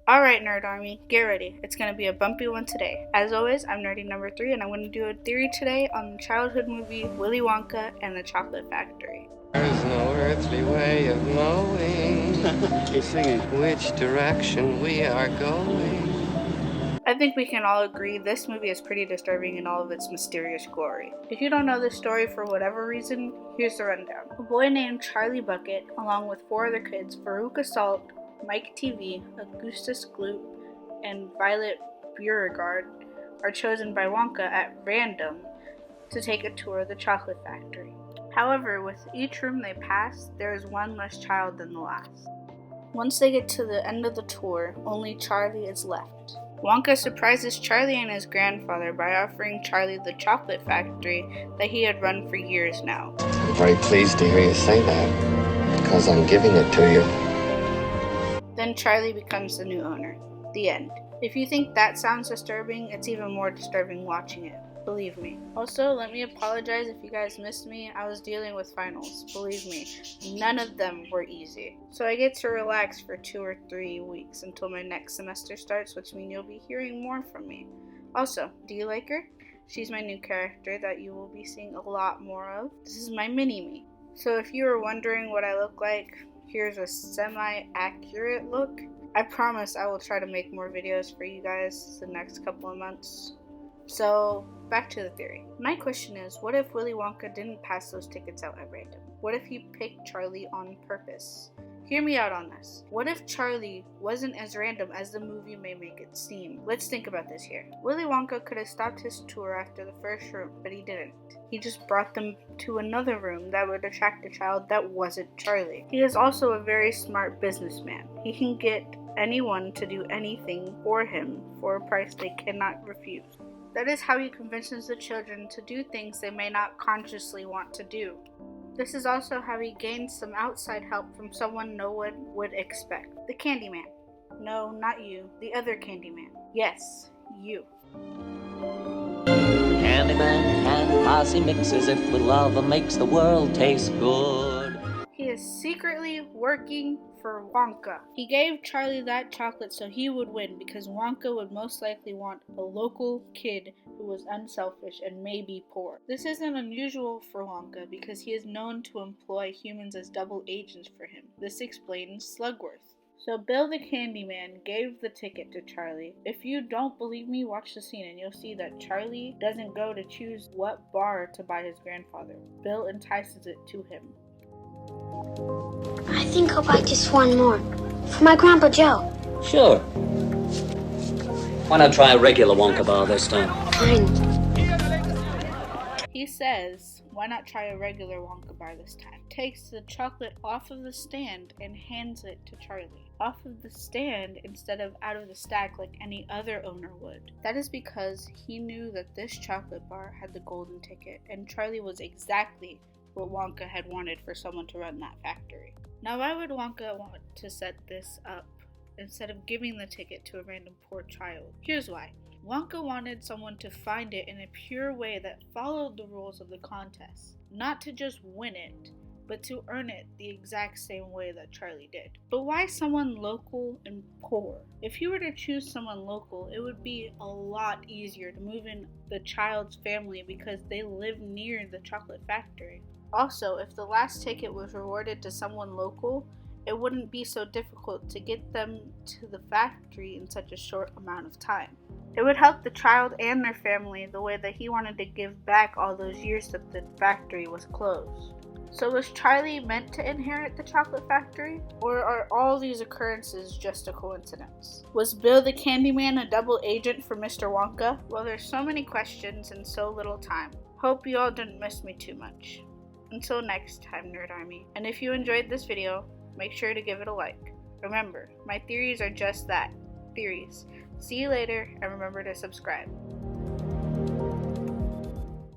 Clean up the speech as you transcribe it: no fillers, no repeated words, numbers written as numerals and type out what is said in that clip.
Alright, Nerd Army, get ready. It's going to be a bumpy one today. As always, I'm Nerdy number 3, and I'm going to do a theory today on the childhood movie Willy Wonka and the Chocolate Factory. There's no earthly way of knowing He's singing. which direction we are going. I think we can all agree this movie is pretty disturbing in all of its mysterious glory. If you don't know this story for whatever reason, here's the rundown. A boy named Charlie Bucket, along with 4 other kids, Farouk Assault, Mike TV, Augustus Gloop, and Violet Beauregard, are chosen by Wonka at random to take a tour of the chocolate factory. However, with each room they pass, there is one less child than the last. Once they get to the end of the tour, only Charlie is left. Wonka surprises Charlie and his grandfather by offering Charlie the chocolate factory that he had run for years now. I'm very pleased to hear you say that, because I'm giving it to you. Then Charlie becomes the new owner. The end. If you think that sounds disturbing, it's even more disturbing watching it. Believe me. Also, let me apologize if you guys missed me. I was dealing with finals. Believe me, none of them were easy. So I get to relax for 2 or 3 weeks until my next semester starts, which means you'll be hearing more from me. Also, do you like her? She's my new character that you will be seeing a lot more of. This is my mini-me. So if you were wondering what I look like, here's a semi-accurate look. I promise I will try to make more videos for you guys the next couple of months. So, back to the theory. My question is, what if Willy Wonka didn't pass those tickets out at random? What if he picked Charlie on purpose? Hear me out on this. What if Charlie wasn't as random as the movie may make it seem? Let's think about this here. Willy Wonka could have stopped his tour after the first room, but he didn't. He just brought them to another room that would attract a child that wasn't Charlie. He is also a very smart businessman. He can get anyone to do anything for him for a price they cannot refuse. That is how he convinces the children to do things they may not consciously want to do. This is also how he gains some outside help from someone no one would expect. The Candyman. No, not you. The other Candyman. Yes, you. Candyman and posse mixes if with love and makes the world taste good. He is secretly working for Wonka. He gave Charlie that chocolate so he would win because Wonka would most likely want a local kid who was unselfish and maybe poor. This isn't unusual for Wonka because he is known to employ humans as double agents for him. This explains Slugworth. So Bill the Candyman gave the ticket to Charlie. If you don't believe me, watch the scene and you'll see that Charlie doesn't go to choose what bar to buy his grandfather. Bill entices it to him. I think I'll buy just one more. For my Grandpa Joe. Sure. Why not try a regular Wonka bar this time? Fine. He says, why not try a regular Wonka bar this time? Takes the chocolate off of the stand and hands it to Charlie. Off of the stand instead of out of the stack like any other owner would. That is because he knew that this chocolate bar had the golden ticket and Charlie was exactly what Wonka had wanted for someone to run that factory. Now why would Wonka want to set this up instead of giving the ticket to a random poor child? Here's why. Wonka wanted someone to find it in a pure way that followed the rules of the contest. Not to just win it, but to earn it the exact same way that Charlie did. But why someone local and poor? If you were to choose someone local, it would be a lot easier to move in the child's family because they live near the chocolate factory. Also, if the last ticket was rewarded to someone local, it wouldn't be so difficult to get them to the factory in such a short amount of time. It would help the child and their family the way that he wanted to give back all those years that the factory was closed. So was Charlie meant to inherit the chocolate factory? Or are all these occurrences just a coincidence? Was Bill the Candyman a double agent for Mr. Wonka? Well, there's so many questions and so little time. Hope you all didn't miss me too much. Until next time, Nerd Army. And if you enjoyed this video, make sure to give it a like. Remember, my theories are just that, theories. See you later, and remember to subscribe.